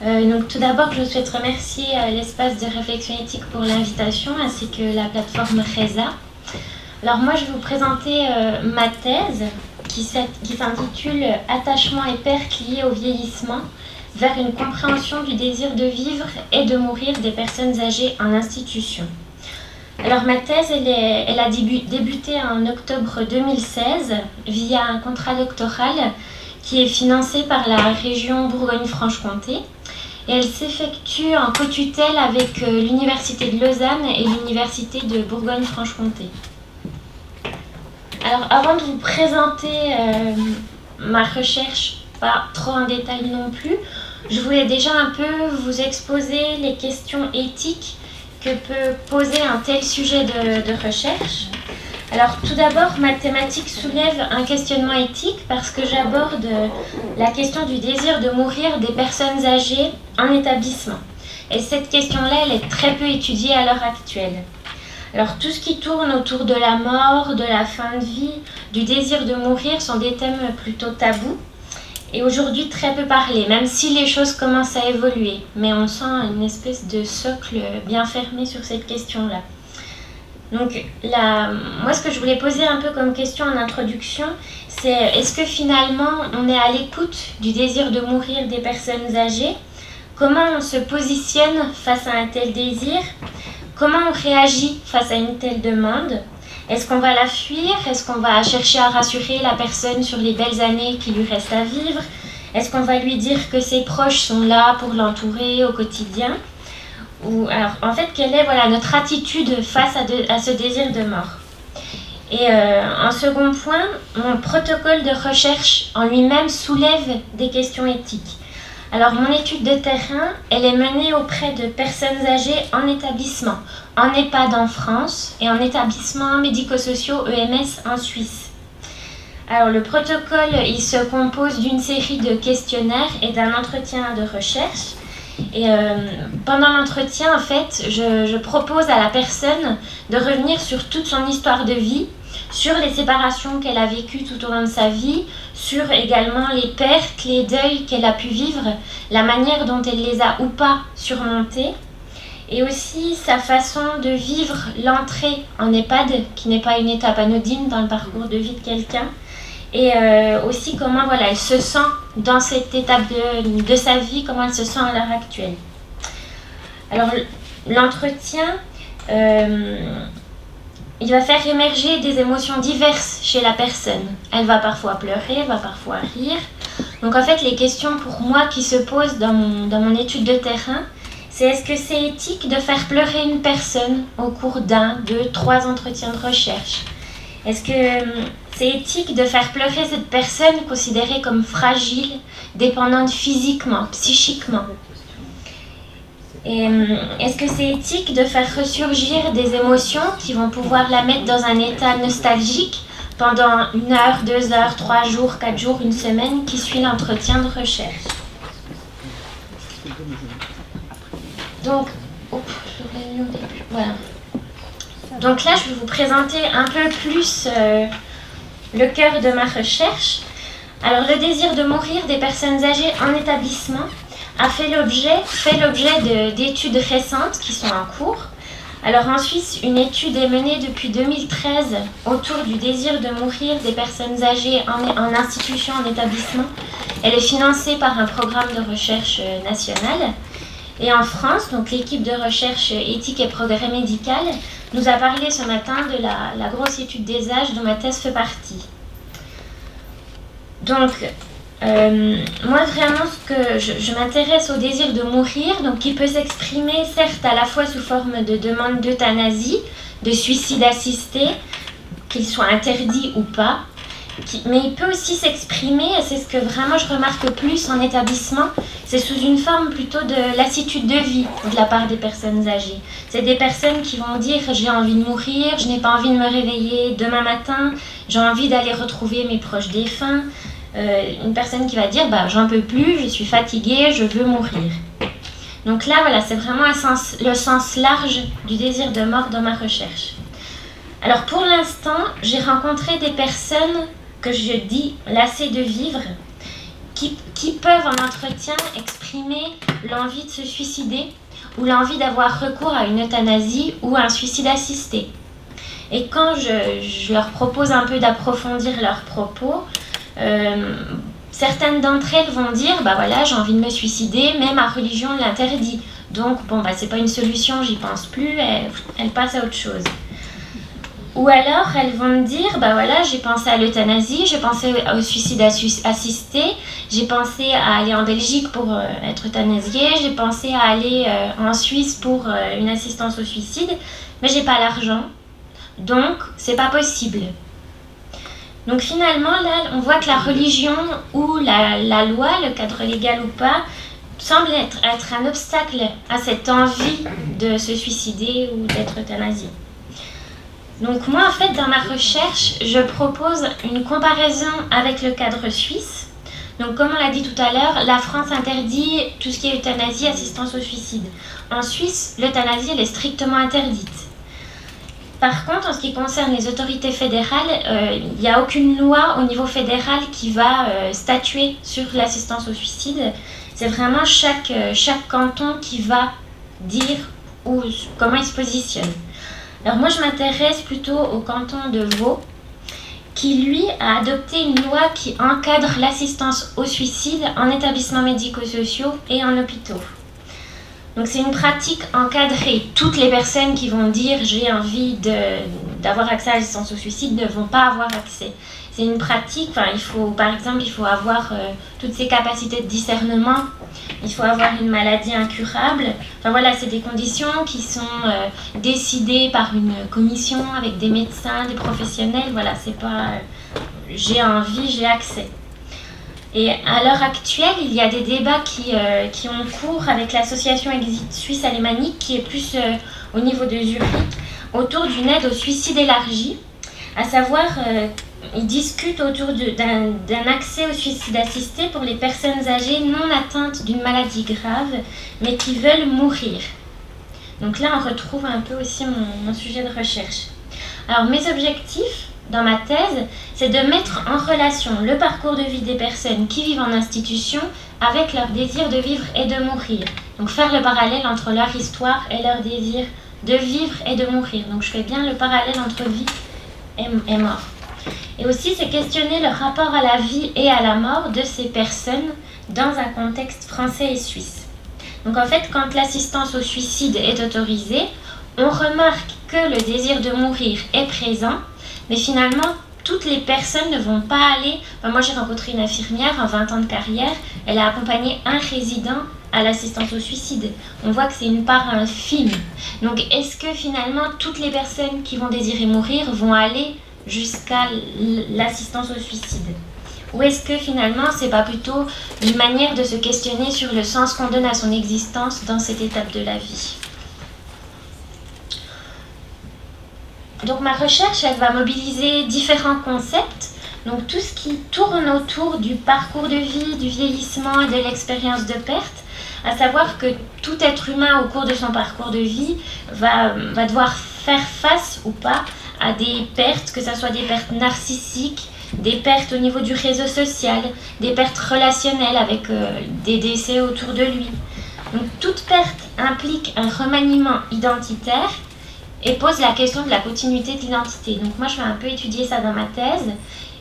Donc tout d'abord, je souhaite remercier l'espace de réflexion éthique pour l'invitation, ainsi que la plateforme RESA. Alors moi, je vais vous présenter ma thèse qui s'intitule « Attachement et perte liés au vieillissement vers une compréhension du désir de vivre et de mourir des personnes âgées en institution ». Alors ma thèse, elle a débuté en octobre 2016 via un contrat doctoral qui est financé par la région Bourgogne-Franche-Comté. Et elle s'effectue en co-tutelle avec l'Université de Lausanne et l'Université de Bourgogne-Franche-Comté. Alors avant de vous présenter ma recherche, pas trop en détail non plus, je voulais déjà un peu vous exposer les questions éthiques que peut poser un tel sujet de recherche. Alors tout d'abord, ma thématique soulève un questionnement éthique parce que j'aborde la question du désir de mourir des personnes âgées en établissement. Et cette question-là, elle est très peu étudiée à l'heure actuelle. Alors tout ce qui tourne autour de la mort, de la fin de vie, du désir de mourir sont des thèmes plutôt tabous et aujourd'hui très peu parlés, même si les choses commencent à évoluer. Mais on sent une espèce de socle bien fermé sur cette question-là. Donc moi, ce que je voulais poser un peu comme question en introduction, c'est est-ce que finalement on est à l'écoute du désir de mourir des personnes âgées? Comment on se positionne face à un tel désir? Comment on réagit face à une telle demande? Est-ce qu'on va la fuir? Est-ce qu'on va chercher à rassurer la personne sur les belles années qui lui restent à vivre? Est-ce qu'on va lui dire que ses proches sont là pour l'entourer au quotidien? Alors, en fait, quelle est notre attitude face à ce désir de mort? Et en second point, mon protocole de recherche en lui-même soulève des questions éthiques. Alors, mon étude de terrain, elle est menée auprès de personnes âgées en établissement, en EHPAD en France et en établissements médico-sociaux EMS en Suisse. Alors, le protocole, il se compose d'une série de questionnaires et d'un entretien de recherche. Et pendant l'entretien, en fait, je propose à la personne de revenir sur toute son histoire de vie, sur les séparations qu'elle a vécues tout au long de sa vie, sur également les pertes, les deuils qu'elle a pu vivre, la manière dont elle les a ou pas surmontés, et aussi sa façon de vivre l'entrée en EHPAD, qui n'est pas une étape anodine dans le parcours de vie de quelqu'un, et aussi comment elle se sent dans cette étape de sa vie, comment elle se sent à l'heure actuelle. Alors l'entretien, il va faire émerger des émotions diverses chez la personne. Elle va parfois pleurer, elle va parfois rire. Donc en fait, les questions pour moi qui se posent dans mon étude de terrain, c'est est-ce que c'est éthique de faire pleurer une personne au cours d'un, deux, 3 entretiens de recherche? Est-ce que c'est éthique de faire pleurer cette personne considérée comme fragile, dépendante physiquement, psychiquement? Et est-ce que c'est éthique de faire ressurgir des émotions qui vont pouvoir la mettre dans un état nostalgique pendant 1 heure, 2 heures, 3 jours, 4 jours, 1 semaine qui suit l'entretien de recherche? Donc, voilà. Donc là, je vais vous présenter un peu plus le cœur de ma recherche. Alors, le désir de mourir des personnes âgées en établissement a fait l'objet d'études récentes qui sont en cours. Alors en Suisse, une étude est menée depuis 2013 autour du désir de mourir des personnes âgées en institution, en établissement. Elle est financée par un programme de recherche national. Et en France, donc l'équipe de recherche éthique et progrès médical nous a parlé ce matin de la grosse étude des âges dont ma thèse fait partie. Donc, moi vraiment, je m'intéresse au désir de mourir, donc qui peut s'exprimer certes à la fois sous forme de demande d'euthanasie, de suicide assisté, qu'il soit interdit ou pas, mais il peut aussi s'exprimer, et c'est ce que vraiment je remarque le plus en établissement, c'est sous une forme plutôt de lassitude de vie de la part des personnes âgées. C'est des personnes qui vont dire « j'ai envie de mourir, je n'ai pas envie de me réveiller demain matin, j'ai envie d'aller retrouver mes proches défunts ». Une personne qui va dire « j'en peux plus, je suis fatiguée, je veux mourir ». Donc là, c'est vraiment le sens large du désir de mort dans ma recherche. Alors pour l'instant, j'ai rencontré des personnes que je dis lassées de vivre, qui peuvent en entretien exprimer l'envie de se suicider ou l'envie d'avoir recours à une euthanasie ou à un suicide assisté. Et quand je leur propose un peu d'approfondir leurs propos, certaines d'entre elles vont dire « bah voilà, j'ai envie de me suicider, mais ma religion l'interdit. Donc bon, bah c'est pas une solution, j'y pense plus, elles passent à autre chose. » Ou alors elles vont me dire « bah voilà, j'ai pensé à l'euthanasie, j'ai pensé au suicide assisté, j'ai pensé à aller en Belgique pour être euthanasiée, j'ai pensé à aller en Suisse pour une assistance au suicide, mais j'ai pas l'argent, donc c'est pas possible. » Donc finalement, là, on voit que la religion ou la loi, le cadre légal ou pas, semble être un obstacle à cette envie de se suicider ou d'être euthanasié. Donc moi, en fait, dans ma recherche, je propose une comparaison avec le cadre suisse. Donc comme on l'a dit tout à l'heure, la France interdit tout ce qui est euthanasie, assistance au suicide. En Suisse, l'euthanasie, elle est strictement interdite. Par contre, en ce qui concerne les autorités fédérales, il n'y a aucune loi au niveau fédéral qui va statuer sur l'assistance au suicide. C'est vraiment chaque canton qui va dire comment il se positionne. Alors moi, je m'intéresse plutôt au canton de Vaud, qui lui a adopté une loi qui encadre l'assistance au suicide en établissements médico-sociaux et en hôpitaux. Donc c'est une pratique encadrée. Toutes les personnes qui vont dire j'ai envie d'avoir accès à l'assistance au suicide ne vont pas avoir accès. C'est une pratique, par exemple, il faut avoir toutes ces capacités de discernement, il faut avoir une maladie incurable. Enfin voilà, c'est des conditions qui sont décidées par une commission avec des médecins, des professionnels. Voilà, c'est pas j'ai envie, j'ai accès. Et à l'heure actuelle, il y a des débats qui ont cours avec l'association Exit Suisse Alémanique, qui est plus au niveau de Zurich, autour d'une aide au suicide élargi, à savoir, ils discutent autour d'un accès au suicide assisté pour les personnes âgées non atteintes d'une maladie grave, mais qui veulent mourir. Donc là, on retrouve un peu aussi mon sujet de recherche. Alors, mes objectifs dans ma thèse, c'est de mettre en relation le parcours de vie des personnes qui vivent en institution avec leur désir de vivre et de mourir. Donc faire le parallèle entre leur histoire et leur désir de vivre et de mourir. Donc je fais bien le parallèle entre vie et mort. Et aussi, c'est questionner le rapport à la vie et à la mort de ces personnes dans un contexte français et suisse. Donc en fait, quand l'assistance au suicide est autorisée, on remarque que le désir de mourir est présent, mais finalement, toutes les personnes ne vont pas aller... moi, j'ai rencontré une infirmière en 20 ans de carrière. Elle a accompagné un résident à l'assistance au suicide. On voit que c'est une part infime. Donc, est-ce que finalement, toutes les personnes qui vont désirer mourir vont aller jusqu'à l'assistance au suicide? Ou est-ce que finalement, c'est pas plutôt une manière de se questionner sur le sens qu'on donne à son existence dans cette étape de la vie? Donc ma recherche, elle va mobiliser différents concepts, donc tout ce qui tourne autour du parcours de vie, du vieillissement et de l'expérience de perte, à savoir que tout être humain au cours de son parcours de vie va devoir faire face ou pas à des pertes, que ce soit des pertes narcissiques, des pertes au niveau du réseau social, des pertes relationnelles avec des décès autour de lui. Donc toute perte implique un remaniement identitaire et pose la question de la continuité de l'identité. Donc moi, je vais un peu étudier ça dans ma thèse.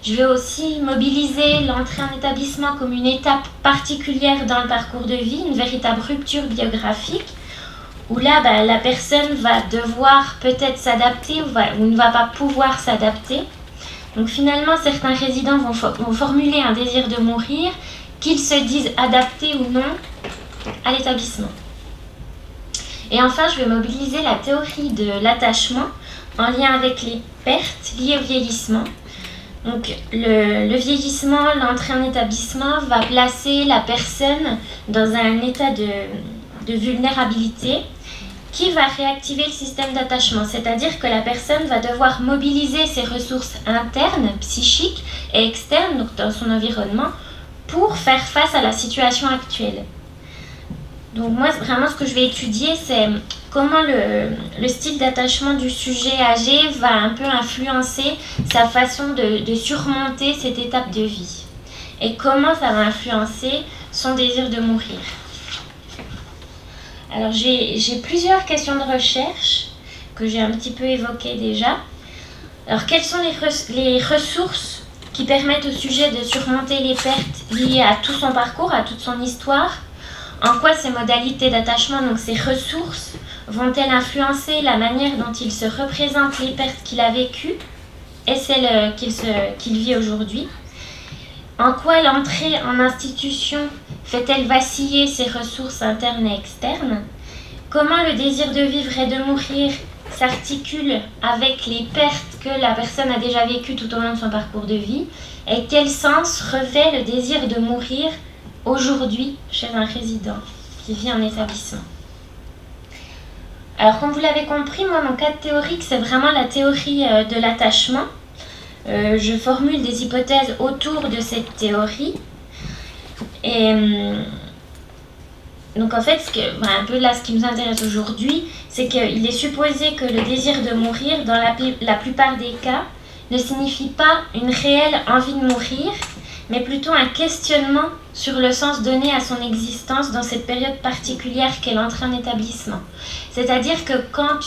Je vais aussi mobiliser l'entrée en établissement comme une étape particulière dans le parcours de vie, une véritable rupture biographique, où là, la personne va devoir peut-être s'adapter ou ne va pas pouvoir s'adapter. Donc finalement, certains résidents vont formuler un désir de mourir, qu'ils se disent adaptés ou non à l'établissement. Et enfin, je vais mobiliser la théorie de l'attachement en lien avec les pertes liées au vieillissement. Donc, le vieillissement, l'entrée en établissement va placer la personne dans un état de vulnérabilité qui va réactiver le système d'attachement. C'est-à-dire que la personne va devoir mobiliser ses ressources internes, psychiques et externes, donc dans son environnement, pour faire face à la situation actuelle. Donc moi, vraiment, ce que je vais étudier, c'est comment le style d'attachement du sujet âgé va un peu influencer sa façon de surmonter cette étape de vie. Et comment ça va influencer son désir de mourir. Alors j'ai plusieurs questions de recherche que j'ai un petit peu évoquées déjà. Alors quelles sont les ressources qui permettent au sujet de surmonter les pertes liées à tout son parcours, à toute son histoire? En quoi ces modalités d'attachement, donc ces ressources, vont-elles influencer la manière dont il se représente les pertes qu'il a vécues et celles qu'il vit aujourd'hui? En quoi l'entrée en institution fait-elle vaciller ses ressources internes et externes? Comment le désir de vivre et de mourir s'articule avec les pertes que la personne a déjà vécues tout au long de son parcours de vie? Et quel sens revêt le désir de mourir aujourd'hui chez un résident qui vit en établissement? Alors, comme vous l'avez compris, moi, mon cadre théorique, c'est vraiment la théorie de l'attachement. Je formule des hypothèses autour de cette théorie. Et donc, en fait, un peu là, ce qui nous intéresse aujourd'hui, c'est qu'il est supposé que le désir de mourir, dans la plupart des cas, ne signifie pas une réelle envie de mourir, mais plutôt un questionnement sur le sens donné à son existence dans cette période particulière qu'est l'entrée en établissement. C'est-à-dire que quand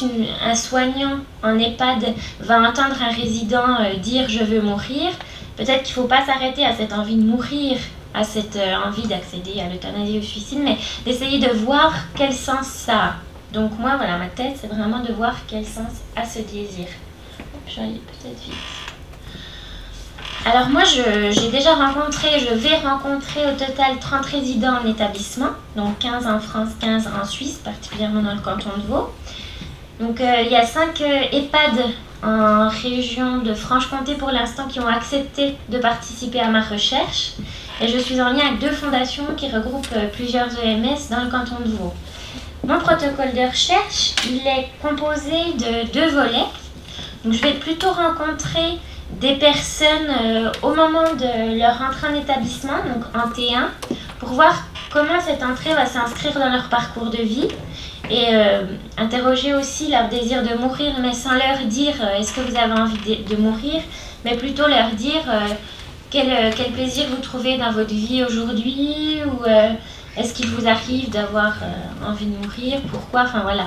un soignant en EHPAD va entendre un résident dire « je veux mourir », peut-être qu'il ne faut pas s'arrêter à cette envie de mourir, à cette envie d'accéder à l'euthanasie ou au suicide, mais d'essayer de voir quel sens ça a. Donc moi, voilà, ma tête, c'est vraiment de voir quel sens a ce désir. Je vais aller peut-être vite. Alors moi, je vais rencontrer au total 30 résidents en établissement, donc 15 en France, 15 en Suisse, particulièrement dans le canton de Vaud. Donc il y a 5 EHPAD en région de Franche-Comté pour l'instant qui ont accepté de participer à ma recherche. Et je suis en lien avec 2 fondations qui regroupent plusieurs EMS dans le canton de Vaud. Mon protocole de recherche, il est composé de 2 volets. Donc je vais plutôt rencontrer des personnes au moment de leur entrée en établissement, donc en T1, pour voir comment cette entrée va s'inscrire dans leur parcours de vie et interroger aussi leur désir de mourir, mais sans leur dire est-ce que vous avez envie de mourir, mais plutôt leur dire quel plaisir vous trouvez dans votre vie aujourd'hui, ou est-ce qu'il vous arrive d'avoir envie de mourir, pourquoi, enfin voilà.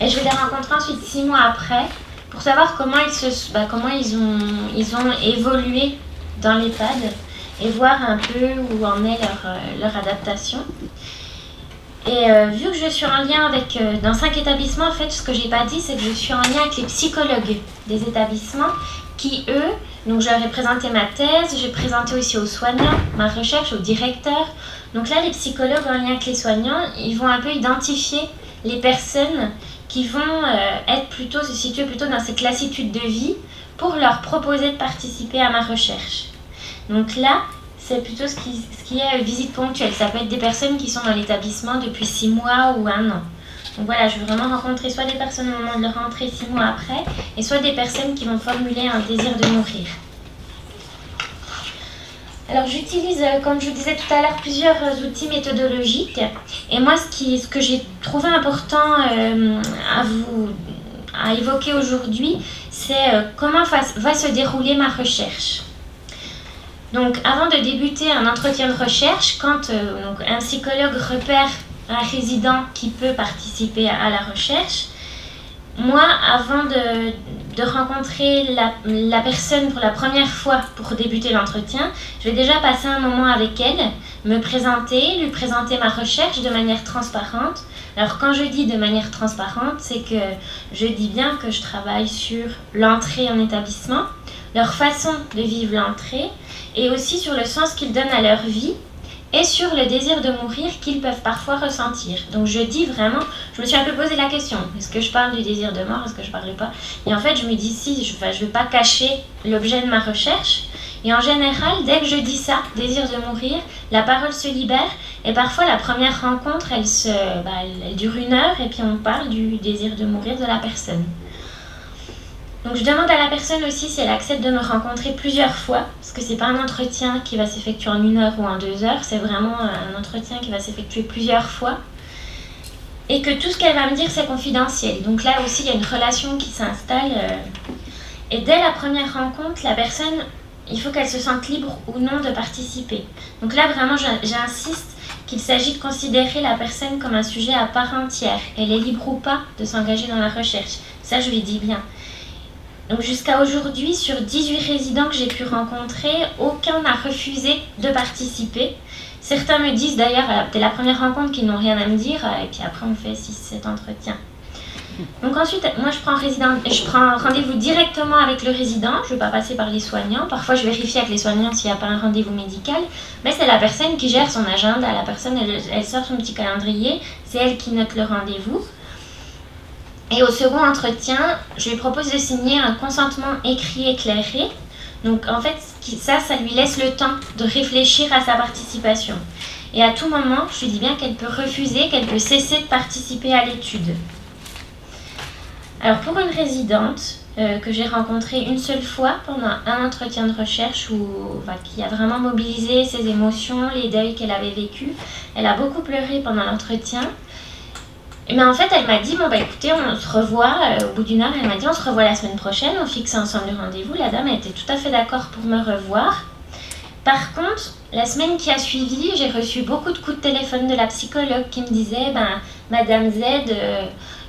Et je vais les rencontrer ensuite 6 mois après, pour savoir comment ils ont évolué dans l'EHPAD et voir un peu où en est leur adaptation. Et vu que je suis en lien avec, dans 5 établissements, en fait, ce que j'ai pas dit, c'est que je suis en lien avec les psychologues des établissements qui, eux, donc je leur ai présenté ma thèse, j'ai présenté aussi aux soignants ma recherche, aux directeurs. Donc là, les psychologues en lien avec les soignants, ils vont un peu identifier les personnes qui vont se situer plutôt dans cette lassitude de vie pour leur proposer de participer à ma recherche. Donc là, c'est plutôt ce qui est visite ponctuelle. Ça peut être des personnes qui sont dans l'établissement depuis 6 mois ou 1 an. Donc voilà, je veux vraiment rencontrer soit des personnes au moment de leur rentrée 6 mois après, et soit des personnes qui vont formuler un désir de mourir. Alors j'utilise, comme je vous disais tout à l'heure, plusieurs outils méthodologiques. Et moi, ce que j'ai trouvé important à évoquer aujourd'hui, c'est comment va se dérouler ma recherche. Donc avant de débuter un entretien de recherche, quand un psychologue repère un résident qui peut participer à la recherche, moi, avant de rencontrer la personne pour la première fois pour débuter l'entretien, je vais déjà passer un moment avec elle, me présenter, lui présenter ma recherche de manière transparente. Alors quand je dis de manière transparente, c'est que je dis bien que je travaille sur l'entrée en établissement, leur façon de vivre l'entrée, et aussi sur le sens qu'ils donnent à leur vie, et sur le désir de mourir qu'ils peuvent parfois ressentir. Donc je dis vraiment, je me suis un peu posé la question, est-ce que je parle du désir de mort, est-ce que je parle pas? Et en fait je me dis si, je ne vais pas cacher l'objet de ma recherche. Et en général, dès que je dis ça, désir de mourir, la parole se libère. Et parfois la première rencontre, elle dure 1 heure et puis on parle du désir de mourir de la personne. Donc je demande à la personne aussi si elle accepte de me rencontrer plusieurs fois, parce que c'est pas un entretien qui va s'effectuer en 1 heure ou en 2 heures, c'est vraiment un entretien qui va s'effectuer plusieurs fois, et que tout ce qu'elle va me dire c'est confidentiel. Donc là aussi il y a une relation qui s'installe, et dès la première rencontre, la personne, il faut qu'elle se sente libre ou non de participer. Donc là vraiment j'insiste qu'il s'agit de considérer la personne comme un sujet à part entière. Elle est libre ou pas de s'engager dans la recherche. Ça, je lui dis bien. Donc jusqu'à aujourd'hui, sur 18 résidents que j'ai pu rencontrer, aucun n'a refusé de participer. Certains me disent d'ailleurs, dès la première rencontre, qu'ils n'ont rien à me dire, et puis après on fait 6-7 entretiens. Donc ensuite, moi je prends rendez-vous directement avec le résident, je ne vais pas passer par les soignants. Parfois je vérifie avec les soignants s'il n'y a pas un rendez-vous médical, mais c'est la personne qui gère son agenda, la personne elle sort son petit calendrier, c'est elle qui note le rendez-vous. Et au second entretien, je lui propose de signer un consentement écrit éclairé. Donc en fait, ça lui laisse le temps de réfléchir à sa participation. Et à tout moment, je lui dis bien qu'elle peut refuser, qu'elle peut cesser de participer à l'étude. Alors pour une résidente que j'ai rencontrée une seule fois pendant un entretien de recherche qui a vraiment mobilisé ses émotions, les deuils qu'elle avait vécus, elle a beaucoup pleuré pendant l'entretien. Mais en fait, elle m'a dit, écoutez, on se revoit, au bout d'une heure, elle m'a dit, on se revoit la semaine prochaine, on fixe ensemble le rendez-vous. La dame était tout à fait d'accord pour me revoir. Par contre, la semaine qui a suivi, j'ai reçu beaucoup de coups de téléphone de la psychologue qui me disait, Madame Z,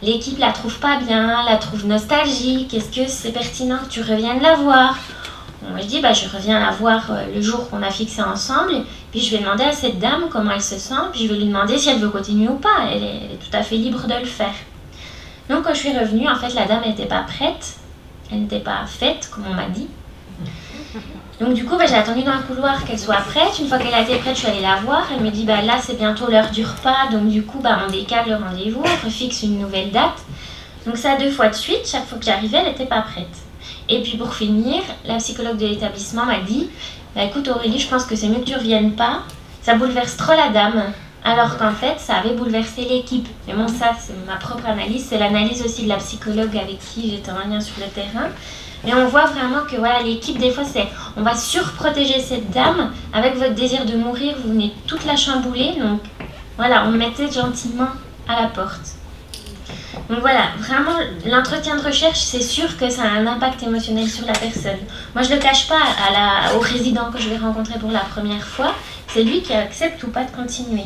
l'équipe la trouve pas bien, la trouve nostalgique, est-ce que c'est pertinent que tu reviennes la voir ? Moi je dis, je reviens la voir le jour qu'on a fixé ensemble, puis je vais demander à cette dame comment elle se sent, puis je vais lui demander si elle veut continuer ou pas, elle est tout à fait libre de le faire. Donc quand je suis revenue, en fait la dame n'était pas prête, elle n'était pas faite comme on m'a dit. Donc du coup j'ai attendu dans le couloir qu'elle soit prête, une fois qu'elle a été prête je suis allée la voir, elle me dit là c'est bientôt l'heure du repas, donc du coup on décale le rendez-vous, on refixe une nouvelle date. Donc ça 2 fois de suite, chaque fois que j'arrivais elle n'était pas prête. Et puis pour finir, la psychologue de l'établissement m'a dit écoute Aurélie, je pense que c'est mieux que tu ne reviennes pas, ça bouleverse trop la dame, alors qu'en fait ça avait bouleversé l'équipe. Mais bon, ça c'est ma propre analyse, c'est l'analyse aussi de la psychologue avec qui j'étais en lien sur le terrain. Mais on voit vraiment que l'équipe des fois on va surprotéger cette dame, avec votre désir de mourir, vous venez toute la chambouler, donc on mettait gentiment à la porte. Donc vraiment, l'entretien de recherche, c'est sûr que ça a un impact émotionnel sur la personne. Moi, je ne le cache pas au résident que je vais rencontrer pour la première fois, c'est lui qui accepte ou pas de continuer.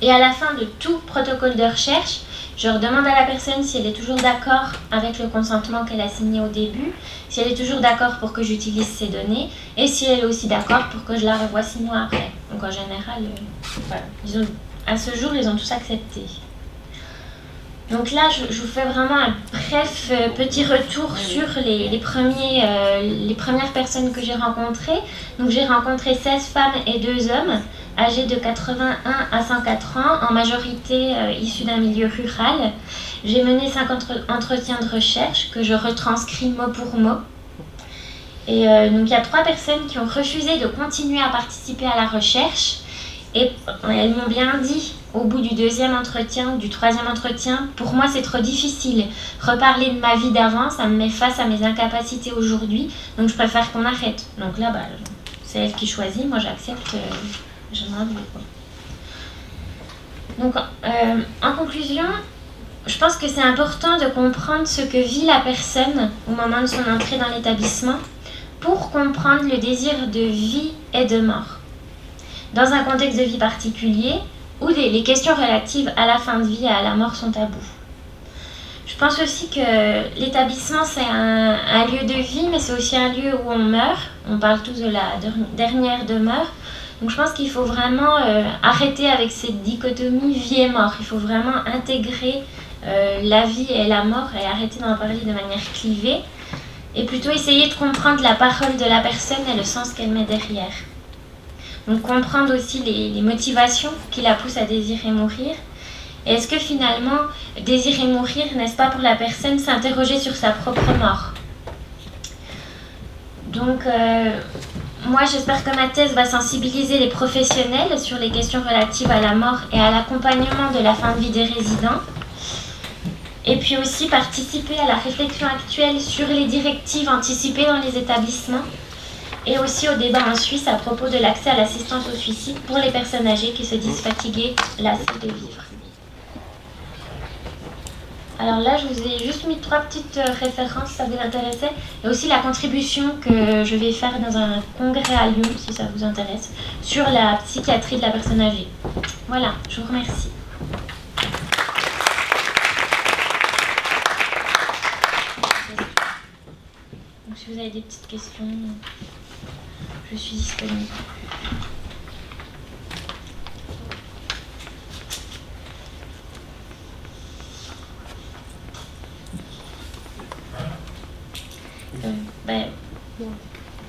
Et à la fin de tout protocole de recherche, je redemande à la personne si elle est toujours d'accord avec le consentement qu'elle a signé au début, si elle est toujours d'accord pour que j'utilise ses données, et si elle est aussi d'accord pour que je la revoie 6 mois après. Donc en général, à ce jour, ils ont tous accepté. Donc là, je vous fais vraiment un bref petit retour sur les premières personnes que j'ai rencontrées. Donc j'ai rencontré 16 femmes et 2 hommes, âgés de 81 à 104 ans, en majorité issus d'un milieu rural. J'ai mené 5 entretiens de recherche que je retranscris mot pour mot. Et donc il y a 3 personnes qui ont refusé de continuer à participer à la recherche. Et elles m'ont bien dit, au bout du 2e entretien ou du 3e entretien, pour moi c'est trop difficile. Reparler de ma vie d'avant, ça me met face à mes incapacités aujourd'hui, donc je préfère qu'on arrête. Donc là, c'est elle qui choisit, moi j'accepte, j'aimerais bien. Donc en conclusion, je pense que c'est important de comprendre ce que vit la personne au moment de son entrée dans l'établissement pour comprendre le désir de vie et de mort. Dans un contexte de vie particulier, où les questions relatives à la fin de vie et à la mort sont tabous. Je pense aussi que l'établissement, c'est un lieu de vie, mais c'est aussi un lieu où on meurt. On parle tous de la dernière demeure. Donc je pense qu'il faut vraiment arrêter avec cette dichotomie vie et mort. Il faut vraiment intégrer la vie et la mort et arrêter d'en parler de manière clivée. Et plutôt essayer de comprendre la parole de la personne et le sens qu'elle met derrière. Donc comprendre aussi les motivations qui la poussent à désirer mourir. Et est-ce que finalement, désirer mourir, n'est-ce pas pour la personne s'interroger sur sa propre mort ? Donc moi j'espère que ma thèse va sensibiliser les professionnels sur les questions relatives à la mort et à l'accompagnement de la fin de vie des résidents. Et puis aussi participer à la réflexion actuelle sur les directives anticipées dans les établissements. Et aussi au débat en Suisse à propos de l'accès à l'assistance au suicide pour les personnes âgées qui se disent fatiguées, lassées de vivre. Alors là, je vous ai juste mis 3 petites références, si ça vous intéressait. Et aussi la contribution que je vais faire dans un congrès à Lyon, si ça vous intéresse, sur la psychiatrie de la personne âgée. Voilà, je vous remercie. Donc, si vous avez des petites questions, je suis disponible.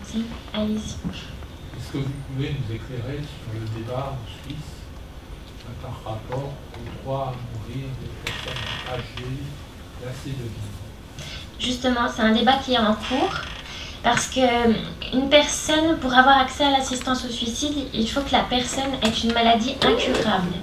Si, allez-y. Est-ce que vous pouvez nous éclairer sur le débat en Suisse par rapport au droit à mourir des personnes âgées, lassées de vivre? Justement, c'est un débat qui est en cours parce qu'une personne, pour avoir accès à l'assistance au suicide, il faut que la personne ait une maladie incurable.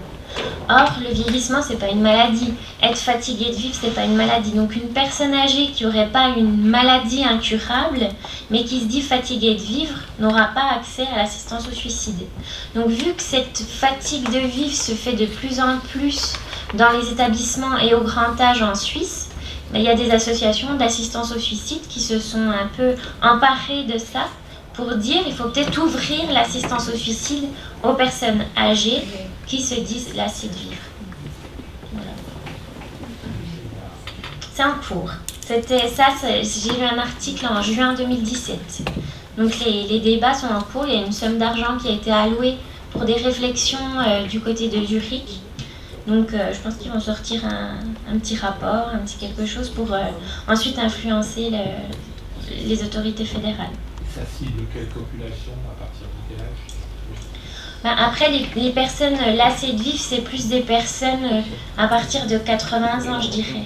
Or, le vieillissement, c'est pas une maladie. Être fatigué de vivre, c'est pas une maladie. Donc, une personne âgée qui n'aurait pas une maladie incurable, mais qui se dit fatiguée de vivre, n'aura pas accès à l'assistance au suicide. Donc, vu que cette fatigue de vivre se fait de plus en plus dans les établissements et au grand âge en Suisse, il y a des associations d'assistance au suicide qui se sont un peu emparées de ça pour dire qu'il faut peut-être ouvrir l'assistance au suicide aux personnes âgées qui se disent lassées de vivre. Voilà. C'est en cours. C'était ça, j'ai lu un article en juin 2017. Donc les débats sont en cours. Il y a une somme d'argent qui a été allouée pour des réflexions du côté de Zurich. Donc je pense qu'ils vont sortir un petit rapport, un petit quelque chose pour ensuite influencer les autorités fédérales. Ça cible quelle population, à partir de quel âge? Après, les personnes lassées de vivre, c'est plus des personnes à partir de 80 ans, je dirais.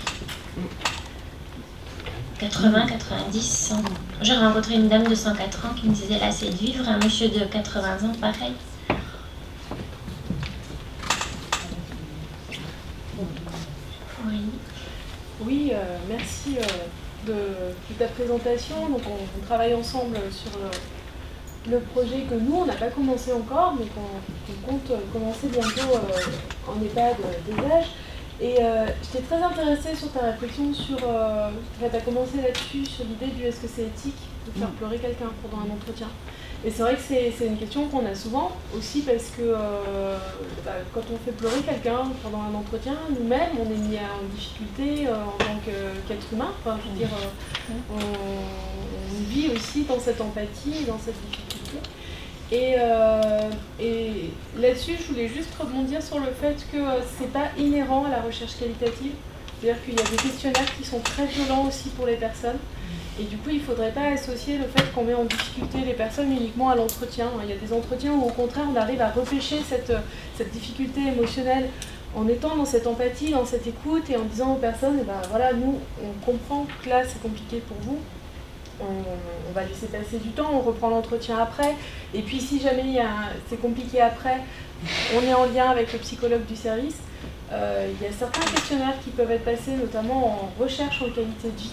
80, 90, 100. J'ai rencontré une dame de 104 ans qui me disait lassée de vivre, un monsieur de 80 ans, pareil. Oui, merci de ta présentation. Donc on travaille ensemble sur le projet que nous, on n'a pas commencé encore, mais qu'on compte commencer bientôt en EHPAD des âges. Et j'étais très intéressée sur ta réflexion sur... tu as commencé là-dessus, sur l'idée du est-ce que c'est éthique de faire pleurer quelqu'un pendant un entretien. Et c'est vrai que c'est une question qu'on a souvent aussi parce que quand on fait pleurer quelqu'un pendant un entretien, nous-mêmes, on est mis en difficulté en tant qu'être humain. Enfin, je veux dire, on vit aussi dans cette empathie, dans cette difficulté. Et là-dessus, je voulais juste rebondir sur le fait que c'est pas inhérent à la recherche qualitative. C'est-à-dire qu'il y a des questionnaires qui sont très violents aussi pour les personnes. Et du coup, il ne faudrait pas associer le fait qu'on met en difficulté les personnes uniquement à l'entretien. Il y a des entretiens où, au contraire, on arrive à repêcher cette difficulté émotionnelle en étant dans cette empathie, dans cette écoute et en disant aux personnes, voilà, nous, on comprend que là, c'est compliqué pour vous. On va laisser passer du temps, on reprend l'entretien après. Et puis, si jamais c'est compliqué après, on est en lien avec le psychologue du service. Il y a certains questionnaires qui peuvent être passés, notamment en recherche en qualité de vie,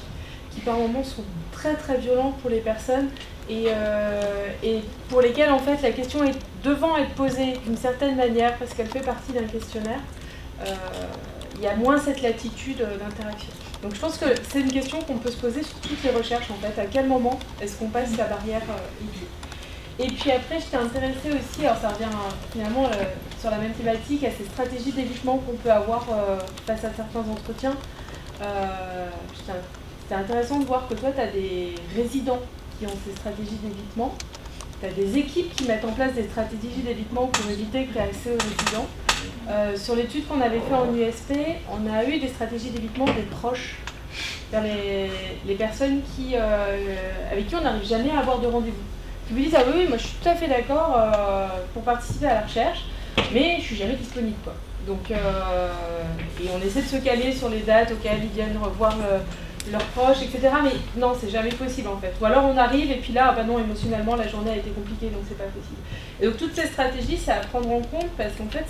qui par moments sont très très violents pour les personnes et pour lesquelles en fait la question est devant être posée d'une certaine manière parce qu'elle fait partie d'un questionnaire, il y a moins cette latitude d'interaction. Donc je pense que c'est une question qu'on peut se poser sur toutes les recherches en fait, à quel moment est-ce qu'on passe la barrière éthique. Et puis après j'étais intéressée aussi, alors ça revient finalement sur la même thématique, à ces stratégies d'évitement qu'on peut avoir face à certains entretiens. C'est intéressant de voir que toi, tu as des résidents qui ont ces stratégies d'évitement. Tu as des équipes qui mettent en place des stratégies d'évitement pour éviter que tu aies accès aux résidents. Sur l'étude qu'on avait fait en USP, on a eu des stratégies d'évitement des proches. C'est-à-dire les personnes avec qui on n'arrive jamais à avoir de rendez-vous. Qui vous disent, ah oui, moi je suis tout à fait d'accord pour participer à la recherche, mais je suis jamais disponible, quoi. Donc, et on essaie de se caler sur les dates auxquelles ils viennent revoir leurs proches, etc. Mais non, c'est jamais possible en fait. Ou alors on arrive et puis là, non, émotionnellement, la journée a été compliquée, donc c'est pas possible. Et donc toutes ces stratégies, c'est à prendre en compte parce qu'en fait,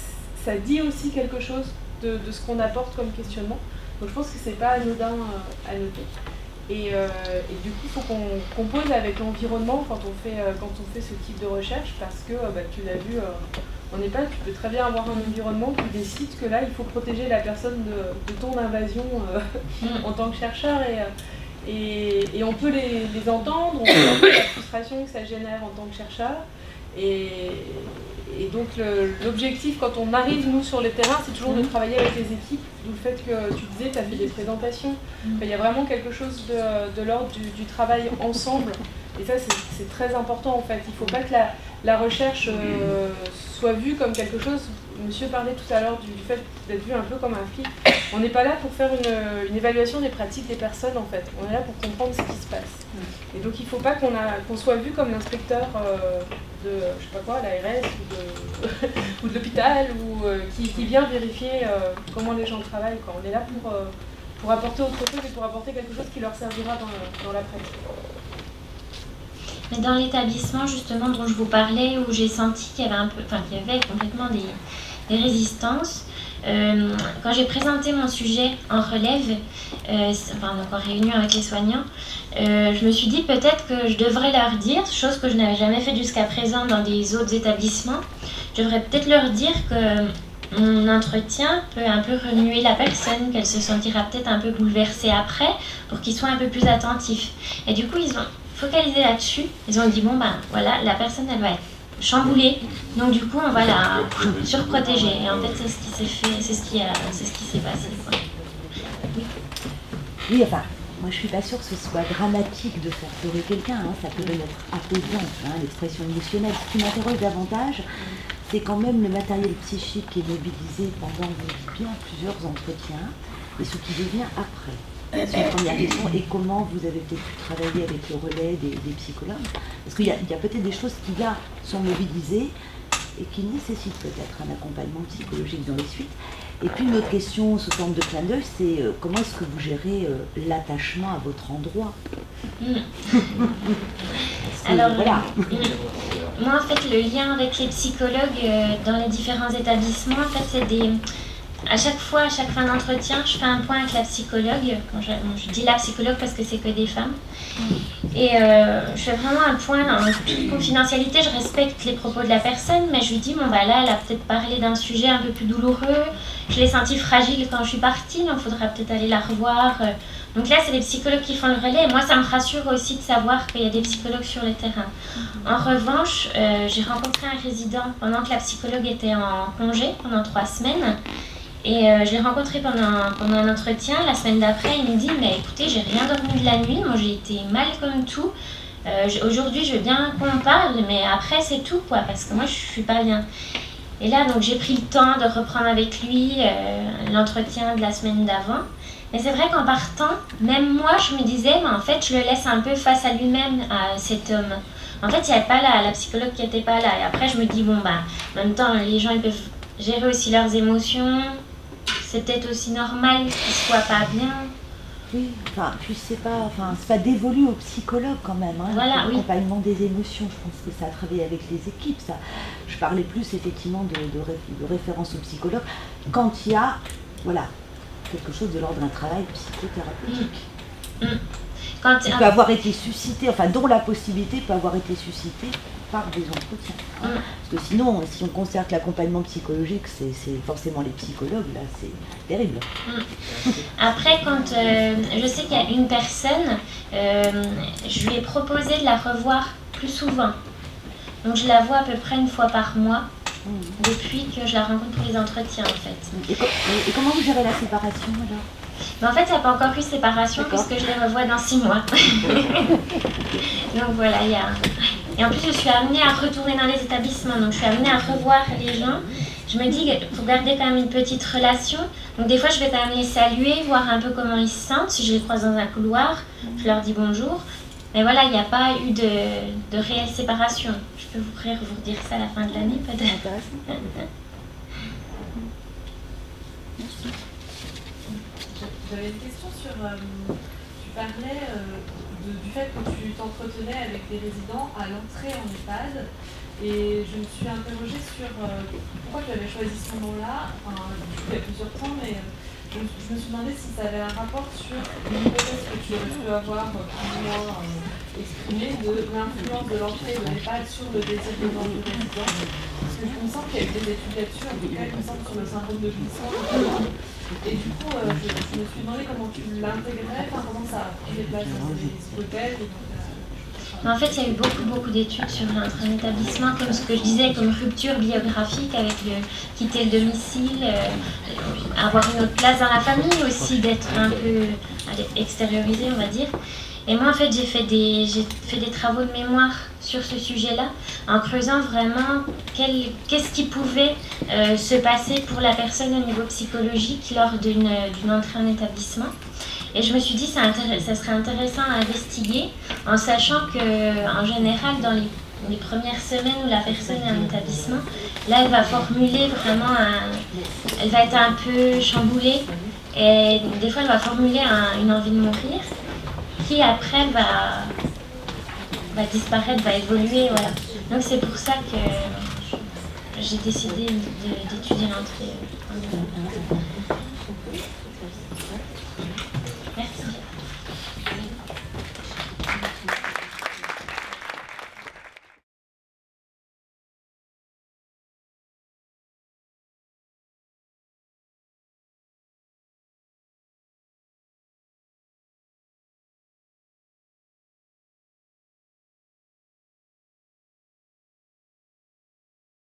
ça dit aussi quelque chose de ce qu'on apporte comme questionnement. Donc je pense que c'est pas anodin à noter. Et du coup, il faut qu'on compose avec l'environnement quand on fait ce type de recherche parce que, tu l'as vu, On n'est pas, tu peux très bien avoir un environnement qui décide que là, il faut protéger la personne de ton invasion en tant que chercheur. Et on peut les entendre, on peut entendre la frustration que ça génère en tant que chercheur. Et donc l'objectif quand on arrive nous sur le terrain, c'est toujours de travailler avec les équipes, d'où le fait que tu disais, tu as fait des présentations. Enfin, il y a vraiment quelque chose de l'ordre du travail ensemble. Et ça c'est très important en fait. Il ne faut pas que la recherche soit vue comme quelque chose. Monsieur parlait tout à l'heure du fait d'être vu un peu comme un flic. On n'est pas là pour faire une évaluation des pratiques des personnes en fait. On est là pour comprendre ce qui se passe. Et donc il ne faut pas qu'on soit vu comme l'inspecteur de, je sais pas quoi, l'ARS ou de l'hôpital ou qui vient vérifier comment les gens travaillent. Quoi. On est là pour apporter autre chose et pour apporter quelque chose qui leur servira dans la pratique. Mais dans l'établissement justement dont je vous parlais, où j'ai senti qu'il y avait complètement des résistances, quand j'ai présenté mon sujet en relève, donc en réunion avec les soignants, je me suis dit peut-être que je devrais leur dire, chose que je n'avais jamais faite jusqu'à présent dans des autres établissements, je devrais peut-être leur dire que mon entretien peut un peu remuer la personne, qu'elle se sentira peut-être un peu bouleversée après, pour qu'ils soient un peu plus attentifs. Et du coup, ils ont focalisé là-dessus. Ils ont dit, bon ben voilà, la personne elle va être chamboulée, donc du coup on va la surprotéger. Et en fait c'est ce qui s'est fait, c'est ce qui s'est passé. Quoi. Oui, enfin, moi je suis pas sûre que ce soit dramatique de faire pleurer quelqu'un, hein. Ça peut même être apaisant, hein, l'expression émotionnelle. Ce qui m'interroge davantage, c'est quand même le matériel psychique qui est mobilisé pendant bien plusieurs entretiens et ce qui devient après. C'est une première question. Et comment vous avez peut-être pu travailler avec le relais des psychologues? Parce qu'il y a peut-être des choses qui là sont mobilisées et qui nécessitent peut-être un accompagnement psychologique dans les suites. Et puis une autre question sous forme de clin d'œil, c'est comment est-ce que vous gérez l'attachement à votre endroit? Alors, voilà. Moi en fait le lien avec les psychologues dans les différents établissements, en fait c'est à chaque fin d'entretien, je fais un point avec la psychologue. Je dis la psychologue parce que c'est que des femmes. Et je fais vraiment un point en toute confidentialité. Je respecte les propos de la personne, mais je lui dis, bon bah là, elle a peut-être parlé d'un sujet un peu plus douloureux. Je l'ai sentie fragile quand je suis partie, donc il faudra peut-être aller la revoir. Donc là, c'est les psychologues qui font le relais. Et moi, ça me rassure aussi de savoir qu'il y a des psychologues sur le terrain. En revanche, j'ai rencontré un résident pendant que la psychologue était en congé, pendant 3 semaines. Et je l'ai rencontré pendant un entretien. La semaine d'après, il me dit, mais écoutez, j'ai rien dormi de la nuit, moi j'ai été mal comme tout. Aujourd'hui, je veux bien qu'on parle, mais après c'est tout, quoi, parce que moi je suis pas bien. Et là, donc j'ai pris le temps de reprendre avec lui l'entretien de la semaine d'avant. Mais c'est vrai qu'en partant, même moi, je me disais, mais en fait, je le laisse un peu face à lui-même, à cet homme. En fait, il n'y avait pas là, la psychologue qui n'était pas là. Et après, je me dis, bon, bah, en même temps, les gens, ils peuvent gérer aussi leurs émotions. C'est peut-être aussi normal qu'ils ne soient pas bien. Oui, enfin, puis c'est pas dévolu aux psychologues quand même, hein, voilà, l'accompagnement des émotions. Je pense que ça a travaillé avec les équipes. Ça. Je parlais plus effectivement de référence aux psychologues quand il y a, voilà, quelque chose de l'ordre d'un travail psychothérapeutique. Qui peut avoir été suscité, enfin dont la possibilité peut avoir été suscitée par des entretiens. Hein. Parce que sinon, si on considère que l'accompagnement psychologique, c'est forcément les psychologues, là, c'est terrible. Après, quand je sais qu'il y a une personne, je lui ai proposé de la revoir plus souvent. Donc je la vois à peu près 1 fois par mois, depuis que je la rencontre pour les entretiens, en fait. Et comment vous gérez la séparation, alors? Mais en fait, il n'y a pas encore eu de séparation puisque je les revois dans 6 mois. Donc voilà, il y a... Et en plus, je suis amenée à retourner dans les établissements, donc je suis amenée à revoir les gens. Je me dis qu'il faut garder quand même une petite relation. Donc des fois, je vais quand même les saluer, voir un peu comment ils se sentent. Si je les croise dans un couloir, je leur dis bonjour. Mais voilà, il n'y a pas eu de réelle séparation. Je peux vous dire ça à la fin de l'année, peut-être. J'avais une question sur, tu parlais du fait que tu t'entretenais avec des résidents à l'entrée en EHPAD, et je me suis interrogée sur pourquoi tu avais choisi ce moment-là, il y a plusieurs temps, mais je me suis demandé si ça avait un rapport sur une hypothèse que tu aurais pu avoir plus ou moins exprimé de l'influence de l'entrée de l'EHPAD sur le désir de mort du résident. Parce que il me semble qu'il y a eu des études là-dessus, en tout cas, il me semble sur le syndrome de glissement. Et du coup, je me suis demandé comment tu l'intégrais, enfin, comment ça a pris place dans ces hypothèses. En fait, il y a eu beaucoup d'études sur un établissement, comme ce que je disais, comme rupture biographique avec quitter le domicile, avoir une autre place dans la famille aussi, d'être un peu extériorisé, on va dire. Et moi, en fait, j'ai fait des travaux de mémoire sur ce sujet-là, en creusant vraiment qu'est-ce qui pouvait se passer pour la personne au niveau psychologique lors d'une entrée en établissement. Et je me suis dit, ça serait intéressant à investiguer, en sachant qu'en général, dans les premières semaines où la personne est en établissement, là, elle va formuler vraiment elle va être un peu chamboulée, et des fois, elle va formuler une envie de mourir, qui après va disparaître, va évoluer, voilà. Donc c'est pour ça que j'ai décidé d'étudier l'entrée en établissement.